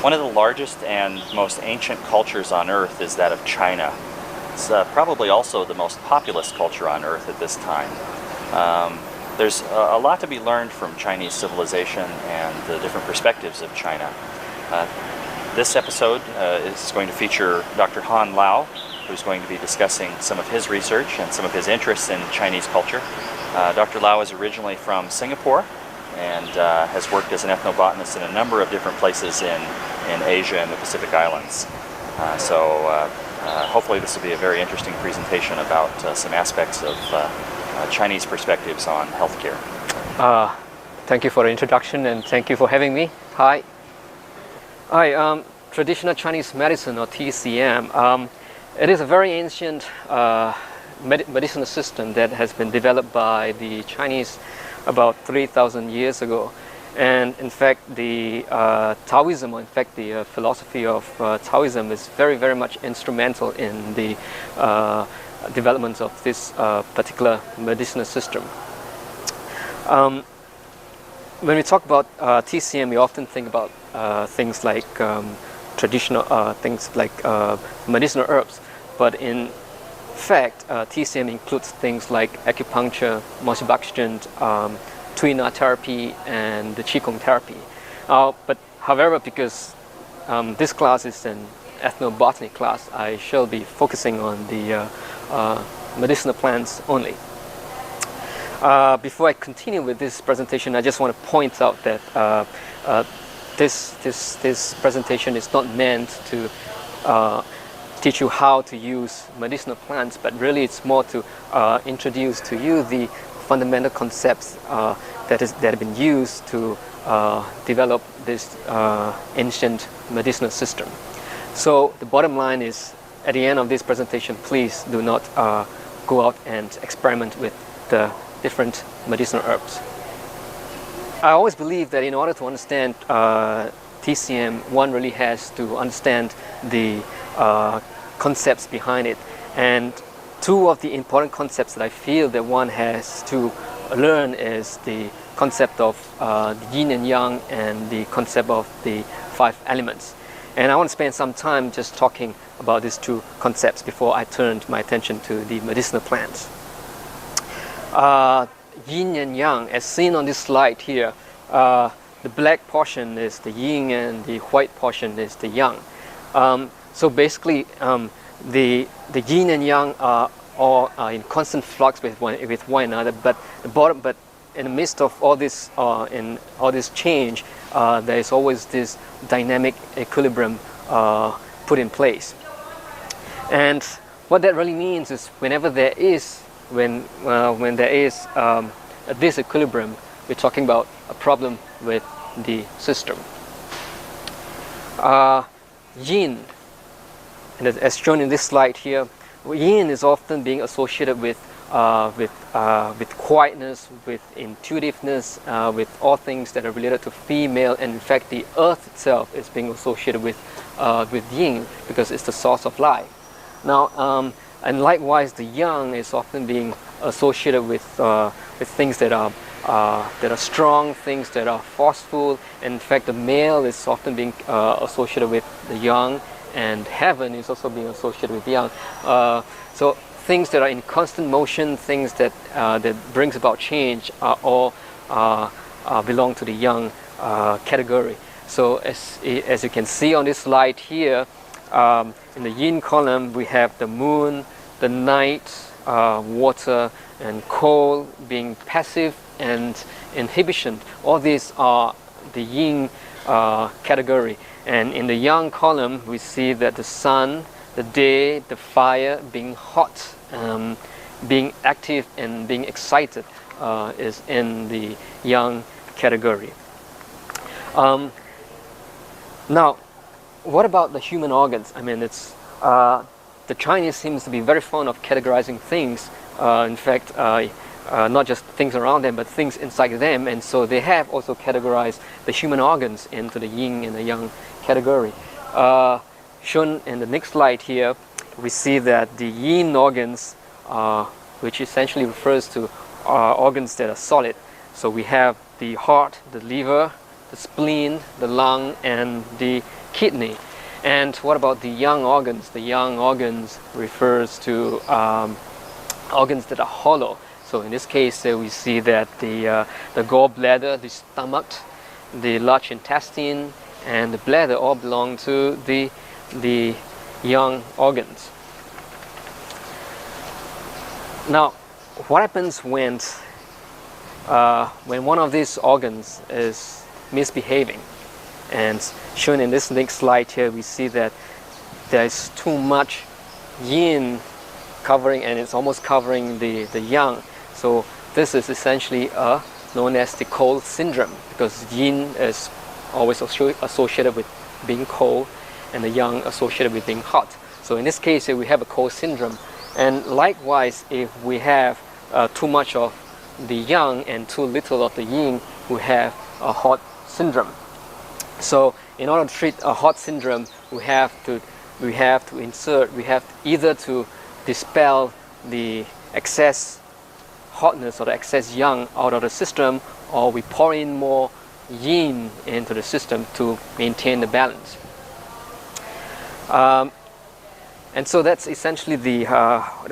One of the largest and most ancient cultures on Earth is that of China. It's probably also the most populous culture on Earth at this time. There's a lot to be learned from Chinese civilization and the different perspectives of China. This episode is going to feature Dr. Han Lau, who's going to be discussing some of his research and some of his interests in Chinese culture. Dr. Lau is originally from Singapore and has worked as an ethnobotanist in a number of different places in Asia and the Pacific Islands. Hopefully this will be a very interesting presentation about some aspects of Chinese perspectives on healthcare. Thank you for the introduction and thank you for having me. Hi. Hi. Traditional Chinese medicine, or TCM, it is a very ancient medicinal system that has been developed by the Chinese about 3,000 years ago. And in fact, the Taoism, or in fact the philosophy of Taoism, is very, very much instrumental in the development of this particular medicinal system. When we talk about TCM, we often think about things like traditional things like medicinal herbs, but in fact, TCM includes things like acupuncture, moxibustion, Tuina therapy, and the Qigong therapy. But however, because this class is an ethnobotany class, I shall be focusing on the medicinal plants only. Before I continue with this presentation, I just want to point out that this presentation is not meant to teach you how to use medicinal plants, but really it's more to introduce to you the fundamental concepts that have been used to develop this ancient medicinal system. So the bottom line is, at the end of this presentation, please do not go out and experiment with the different medicinal herbs. I always believe that in order to understand TCM, one really has to understand the concepts behind it. And two of the important concepts that I feel that one has to learn is the concept of the yin and yang and the concept of the 5 elements. And I want to spend some time just talking about these two concepts before I turn my attention to the medicinal plants. Yin and yang, as seen on this slide here, the black portion is the yin and the white portion is the yang. So basically, the yin and yang are in constant flux with one another. But in the midst of all this change, there is always this dynamic equilibrium put in place. And what that really means is, whenever there is when there is a disequilibrium, we're talking about a problem with the system. Yin, and as shown in this slide here, yin is often being associated with quietness, with intuitiveness, with all things that are related to female, and in fact the earth itself is being associated with yin because it's the source of life. Now, and likewise, the yang is often being associated with things that are strong, things that are forceful. And in fact, the male is often being associated with the yang, and heaven is also being associated with yang. So things that are in constant motion, things that brings about change, are all belong to the yang category. So as you can see on this slide here, in the yin column we have the moon, the night, water, and coal being passive and inhibition. All these are the yin category. And in the yang column, we see that the sun, the day, the fire being hot, being active and being excited is in the yang category. Now, what about the human organs? I mean, it's the Chinese seems to be very fond of categorizing things. In fact, not just things around them, but things inside them. And so they have also categorized the human organs into the yin and the yang category. Shown in the next slide here, we see that the yin organs, which essentially refers to organs that are solid. So we have the heart, the liver, the the spleen, the lung, and the kidney. And what about the young organs? The young organs refers to organs that are hollow. So in this case, we see that the gallbladder, the stomach, the large intestine, and the bladder all belong to the young organs. Now, what happens when one of these organs is misbehaving? And shown in this next slide here, we see that there is too much yin covering, and it's almost covering the young. So this is essentially known as the cold syndrome, because yin is always associated with being cold, and the yang associated with being hot. So in this case, we have a cold syndrome. And likewise, if we have too much of the yang and too little of the yin, we have a hot syndrome. So in order to treat a hot syndrome, we have either to dispel the excess hotness or the excess yang out of the system, or we pour in more yin into the system to maintain the balance. And so that's essentially the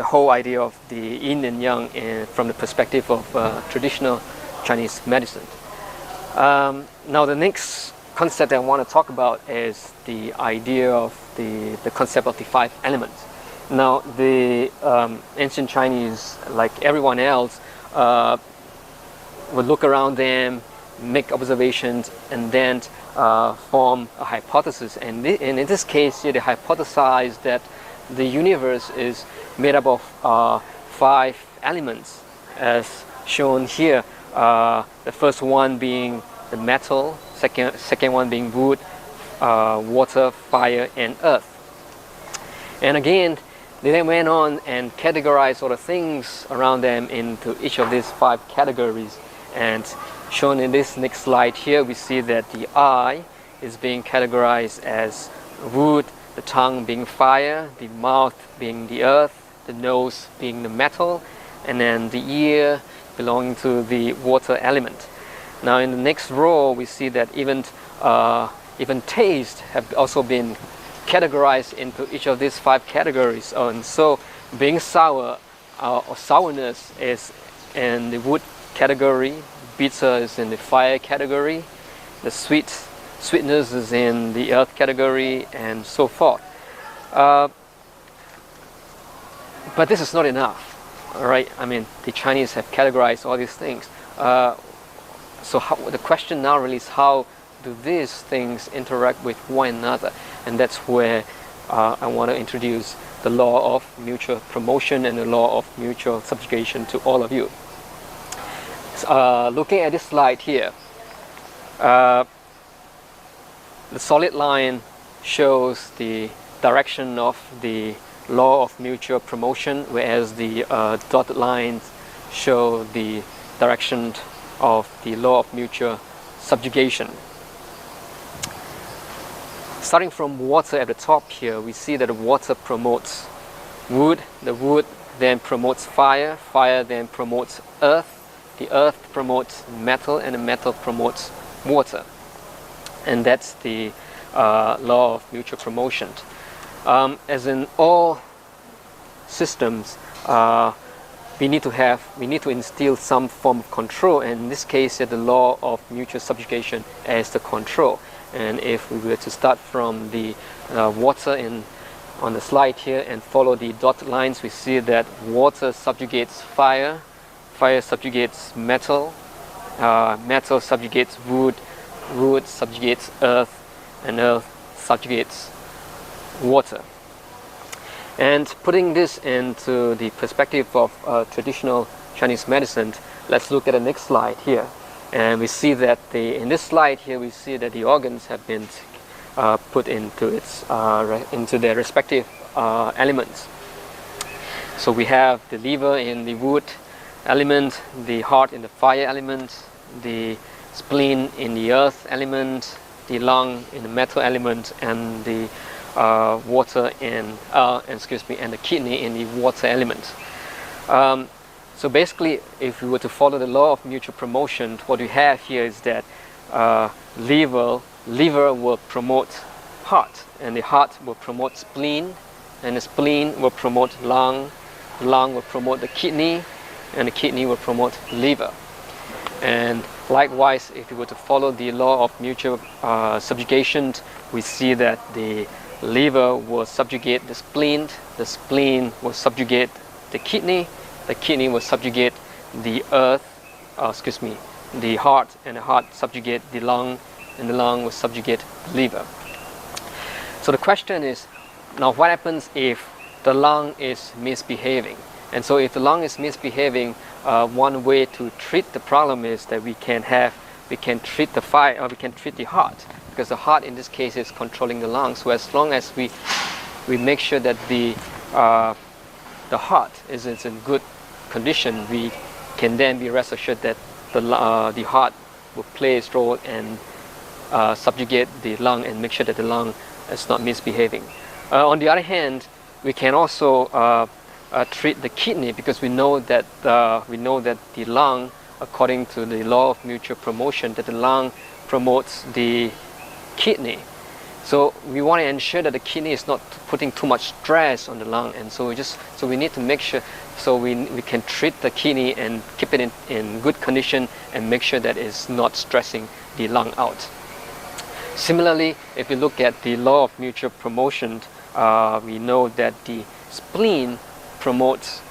whole idea of the yin and yang from the perspective of traditional Chinese medicine. Now the next concept I want to talk about is the idea of the concept of the 5 elements. Now the ancient Chinese, like everyone else, would look around them, make observations, and then form a hypothesis. And in this case here, they hypothesized that the universe is made up of 5 elements, as shown here. The first one being the metal, second one being wood, water, fire, and earth. And again, they then went on and categorized all the things around them into each of these 5 categories. And shown in this next slide here, we see that the eye is being categorized as wood, the tongue being fire, the mouth being the earth, the nose being the metal, and then the ear belonging to the water element. Now in the next row, we see that even taste have also been categorized into each of these 5 categories. And so being sour or sourness is in the wood category, bitter is in the fire category, the sweetness is in the earth category, and so forth. But this is not enough. All right, I mean, the Chinese have categorized all these things. So the question now really is, how do these things interact with one another? And that's where I want to introduce the law of mutual promotion and the law of mutual subjugation to all of you. Looking at this slide here, the solid line shows the direction of the law of mutual promotion, whereas the dotted lines show the direction of the law of mutual subjugation. Starting from water at the top here, we see that the water promotes wood, the wood then promotes fire, fire then promotes earth, the earth promotes metal, and the metal promotes water. And that's the law of mutual promotion. As in all systems, we need to instill some form of control, and in this case the law of mutual subjugation as the control. And if we were to start from the water on the slide here and follow the dotted lines, we see that water subjugates fire, fire subjugates metal, metal subjugates wood, wood subjugates earth, and earth subjugates water. And putting this into the perspective of traditional Chinese medicine, let's look at the next slide here. And we see that in this slide here, we see that the organs have been put into their respective elements. So we have the liver in the wood element, the heart in the fire element, the spleen in the earth element, the lung in the metal element, and the water and the kidney in the water element. So basically, if we were to follow the law of mutual promotion, what we have here is that liver will promote heart, and the heart will promote spleen, and the spleen will promote lung will promote the kidney, and the kidney will promote liver. And likewise, if you were to follow the law of mutual subjugation, we see that the liver will subjugate the spleen will subjugate the kidney will subjugate the the heart, and the heart subjugate the lung, and the lung will subjugate the liver. So the question is, now what happens if the lung is misbehaving? And so if the lung is misbehaving, one way to treat the problem is that we can treat the heart, because the heart in this case is controlling the lungs. So as long as we make sure that the heart is in good condition, we can then be rest assured that the heart will play its role and subjugate the lung and make sure that the lung is not misbehaving. On the other hand, we can also treat the kidney, because we know that the lung, according to the law of mutual promotion, that the lung promotes the kidney. So we want to ensure that the kidney is not putting too much stress on the lung, and so we need to make sure, so we can treat the kidney and keep it in good condition and make sure that it's not stressing the lung out. Similarly, if you look at the law of mutual promotion, we know that the spleen promotes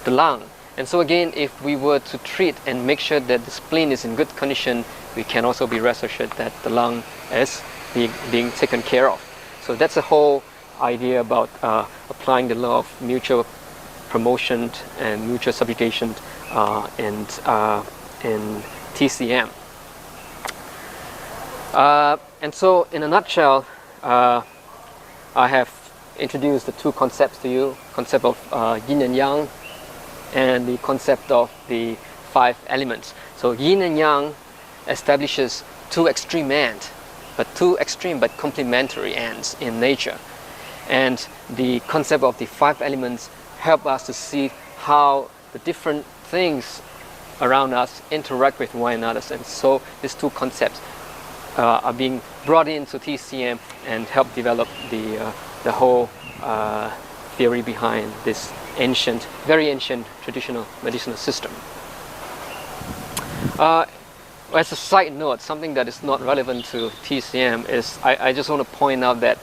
the lung. And so again, if we were to treat and make sure that the spleen is in good condition, we can also be rest assured that the lung is being taken care of. So that's the whole idea about applying the law of mutual promotion and mutual subjugation in TCM. And so in a nutshell, I have introduced the two concepts to you, concept of yin and yang, and the concept of the 5 elements. So yin and yang establishes two extreme ends, but complementary ends in nature. And the concept of the 5 elements help us to see how the different things around us interact with one another. And so these two concepts are being brought into TCM and help develop the whole theory behind this very ancient traditional medicinal system. As a side note, something that is not relevant to TCM is I just want to point out that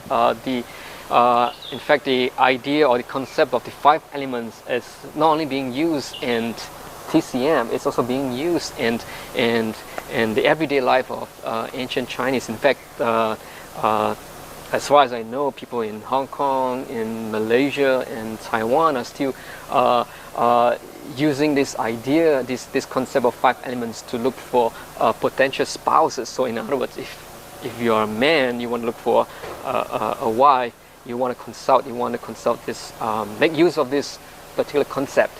in fact the idea or the concept of the 5 elements is not only being used in TCM, it's also being used in the everyday life of ancient Chinese. In fact, as far as I know, people in Hong Kong, in Malaysia, and Taiwan are still using this idea, this concept of 5 elements to look for potential spouses. So in other words, if you are a man, you want to look for a wife, you want to consult this, make use of this particular concept.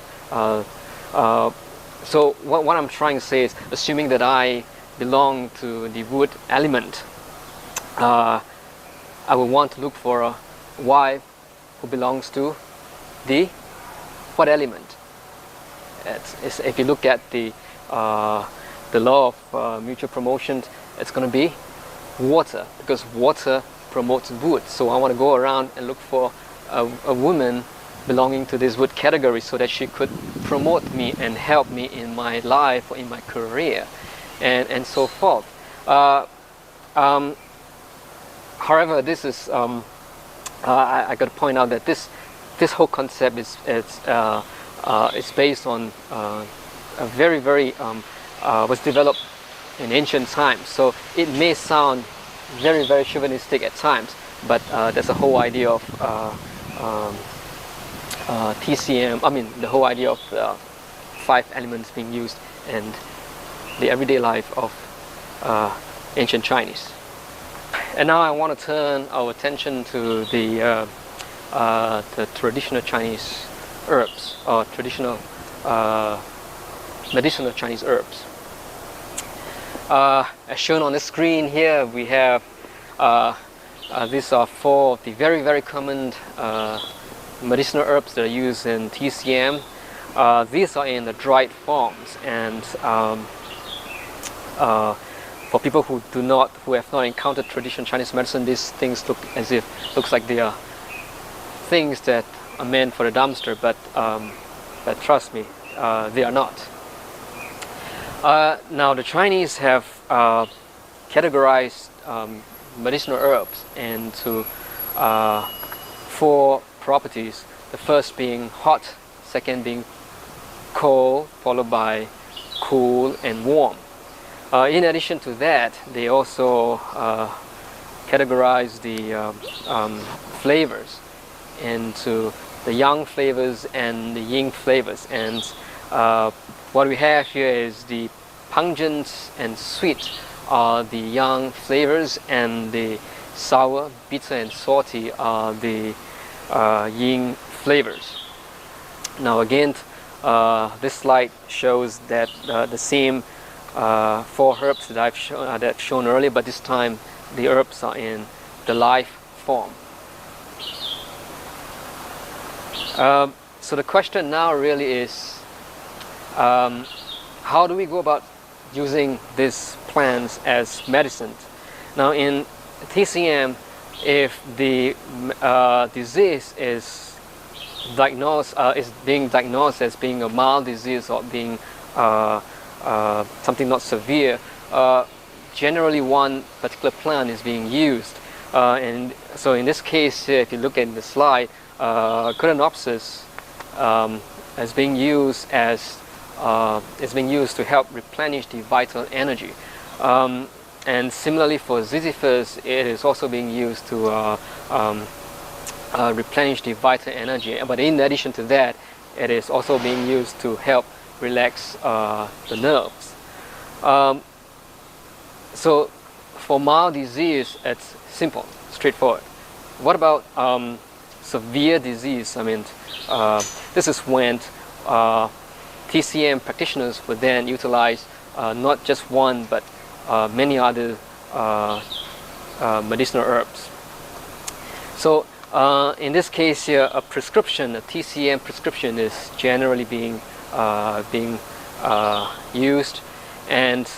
So what I'm trying to say is, assuming that I belong to the wood element, I would want to look for a wife who belongs to the what element? If you look at the law of mutual promotion, it's going to be water, because water promotes wood. So I want to go around and look for a woman belonging to this wood category, so that she could promote me and help me in my life or in my career, and so forth. However, this is I got to point out that this whole concept is based on a very was developed in ancient times. So it may sound very chauvinistic at times, but that's the whole idea of TCM. I mean, the whole idea of 5 elements being used in the everyday life of ancient Chinese. And now I want to turn our attention to the traditional Chinese herbs, or traditional medicinal Chinese herbs. As shown on the screen here, we have these are 4 of the very common medicinal herbs that are used in TCM. These are in the dried forms, and for people who have not encountered traditional Chinese medicine, these things looks like they are things that are meant for the dumpster, but trust me, they are not. Now the Chinese have categorized medicinal herbs into 4 properties. The first being hot, second being cold, followed by cool and warm. In addition to that, they also categorize the flavors into the yang flavors and the yin flavors. And what we have here is the pungent and sweet are the yang flavors, and the sour, bitter and salty are the yin flavors. Now again, this slide shows that the same 4 herbs that I've shown earlier, but this time the herbs are in the live form. So the question now really is, how do we go about using these plants as medicine? Now in TCM, if the disease is being diagnosed as being a mild disease or being something not severe, generally one particular plant is being used. And so in this case, if you look at the slide, Colenopsis is being used to help replenish the vital energy. And similarly for Ziziphus, it is also being used to replenish the vital energy. But in addition to that, it is also being used to help relax the nerves. So for mild disease, it's simple, straightforward. What about severe disease? I mean, this is when TCM practitioners would then utilize not just one but many other medicinal herbs. So in this case here, a TCM prescription is generally being used, and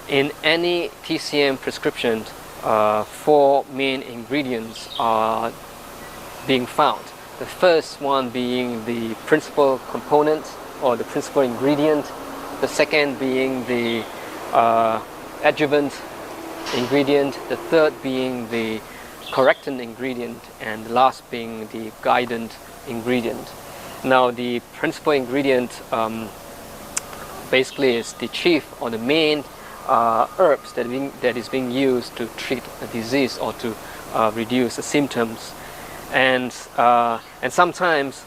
in any TCM prescription, 4 main ingredients are being found. The first one being the principal component or the principal ingredient, the second being the adjuvant ingredient, the third being the correctant ingredient, and the last being the guidant ingredient. Now the principal ingredient basically is the chief or the main herbs that is being used to treat a disease or to reduce the symptoms. And sometimes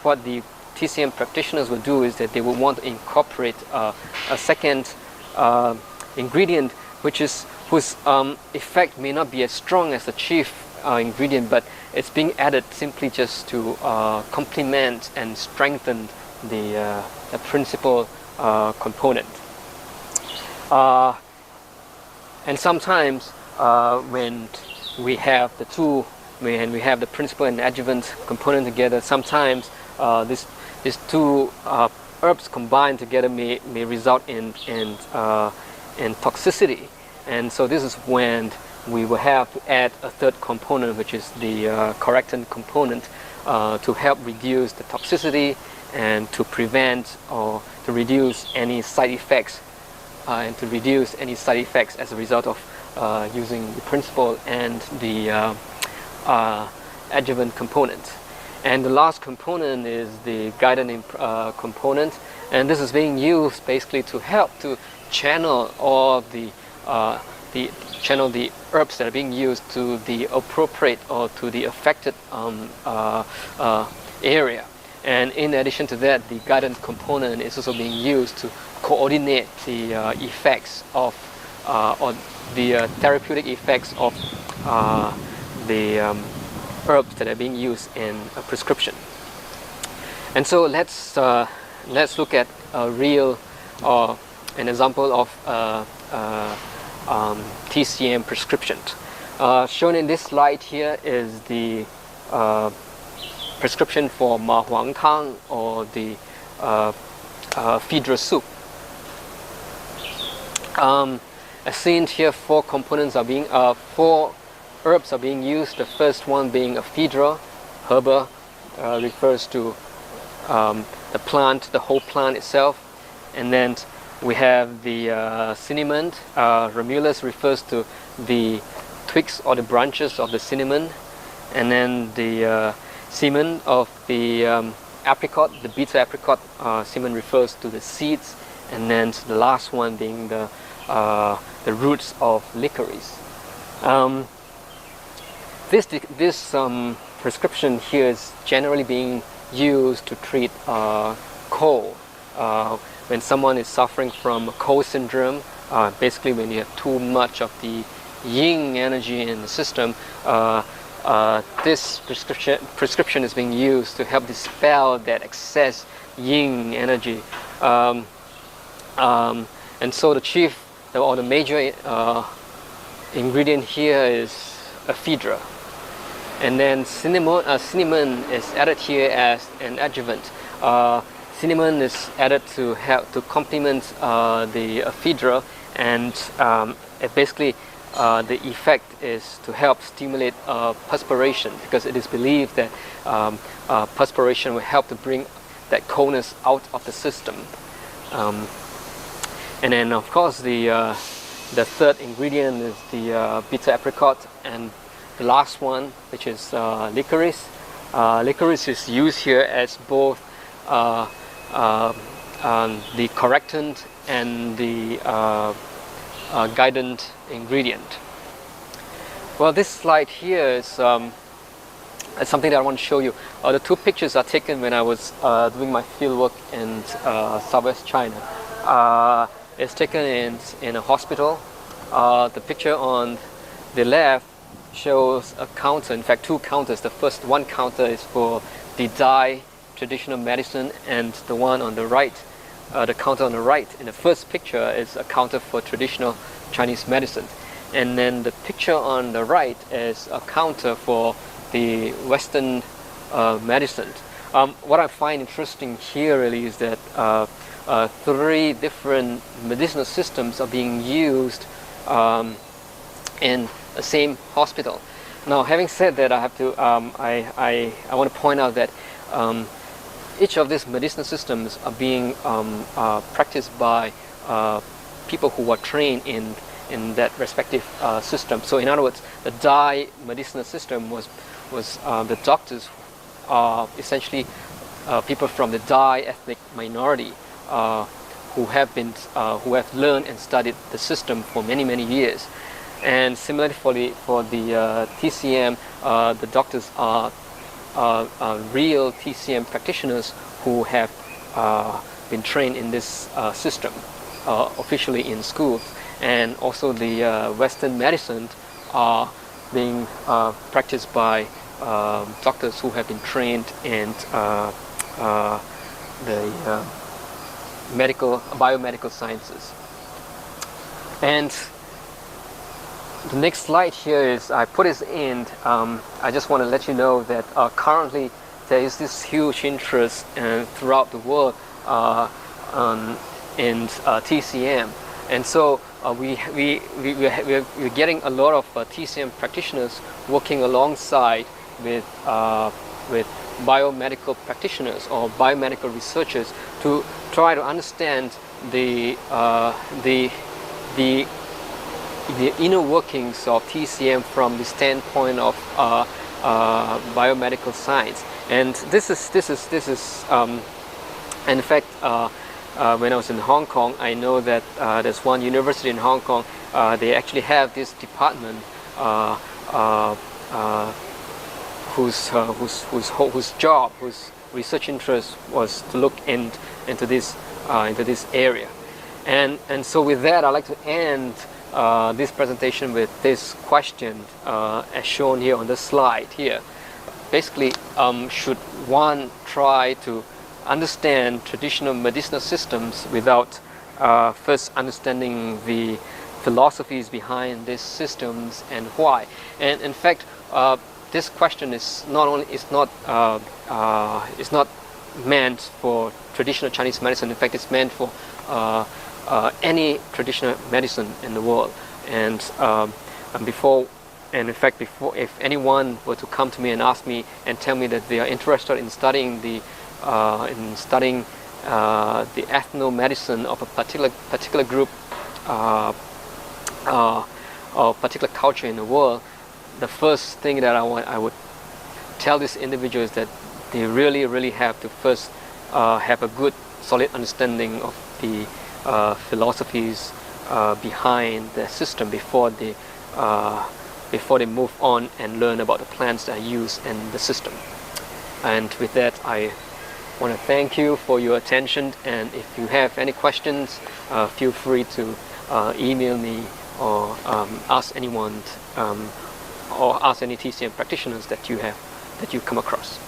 what the TCM practitioners will do is that they will want to incorporate a second ingredient whose effect may not be as strong as the chief ingredient, but it's being added simply just to complement and strengthen the principal component. And sometimes when we have the principal and adjuvant component together, sometimes these 2 herbs combined together may result in toxicity, and so this is when we will have to add a third component, which is the correctant component, to help reduce the toxicity and to prevent or to reduce any side effects as a result of using the principal and the adjuvant component. And the last component is the guidant component, and this is being used basically to help to channel all the herbs that are being used to the appropriate or to the affected area. And in addition to that, the guidance component is also being used to coordinate the effects of or the therapeutic effects of the herbs that are being used in a prescription. And so let's look at a real an example of TCM prescription. Shown in this slide here is the prescription for Ma Huang Tang, or the Phaedra soup. As seen here, four herbs are being used. The first one being ephedra. Herba refers to the plant, the whole plant itself. And then we have the cinnamon. Romulus refers to the twigs or the branches of the cinnamon. And then the semen of the apricot, the bitter apricot semen refers to the seeds. And then the last one being the roots of licorice. This prescription here is generally being used to treat cold. When someone is suffering from cold syndrome, basically when you have too much of the yin energy in the system, this prescription is being used to help dispel that excess yin energy. And so the major ingredient here is ephedra. And then cinnamon is added here as an adjuvant. Cinnamon is added to help to complement the ephedra, and basically the effect is to help stimulate perspiration, because it is believed that perspiration will help to bring that coldness out of the system. And then of course the third ingredient is the bitter apricot, and the last one, which is licorice. Licorice is used here as both the correctant and the guidant ingredient. Well, this slide here is something that I want to show you. The two pictures are taken when I was doing my field work in southwest China. It's taken in a hospital. The picture on the left shows a counter, in fact two counters. The first one counter is for the Dai traditional medicine, and the one on the right, the counter on the right in the first picture is a counter for traditional Chinese medicine. And then the picture on the right is a counter for the Western medicine. What I find interesting here really is that three different medicinal systems are being used in the same hospital. Now, having said that, I have to I want to point out that each of these medicinal systems are being practiced by people who are trained in that respective system. So in other words, the Dai medicinal system was the doctors are essentially people from the Dai ethnic minority who have learned and studied the system for many years. And similarly for the TCM, the doctors are real TCM practitioners who have been trained in this system officially in schools. And also the Western medicine are being practiced by doctors who have been trained in the biomedical sciences. And the next slide here is, I put this in, I just want to let you know that currently there is this huge interest throughout the world in TCM. And so we're getting a lot of TCM practitioners working alongside with biomedical practitioners or biomedical researchers to try to understand the inner workings of TCM from the standpoint of biomedical science. And this is in fact, when I was in Hong Kong, I know that there's one university in Hong Kong. They actually have this department whose research interest was to look into this area. And so with that, I'd like to end this presentation with this question as shown here on the slide here. Basically, should one try to understand traditional medicinal systems without first understanding the philosophies behind these systems and why? And in fact, this question is not meant for traditional Chinese medicine. In fact, it's meant for any traditional medicine in the world. And before, and in fact, before, if anyone were to come to me and ask me and tell me that they are interested in studying the ethno-medicine of a particular group or particular culture in the world, the first thing that I would tell this individual is that they really have to first have a good, solid understanding of the philosophies behind the system before they move on and learn about the plants that are used in the system. And with that, I want to thank you for your attention, and if you have any questions, feel free to email me or ask anyone or ask any TCM practitioners that you come across.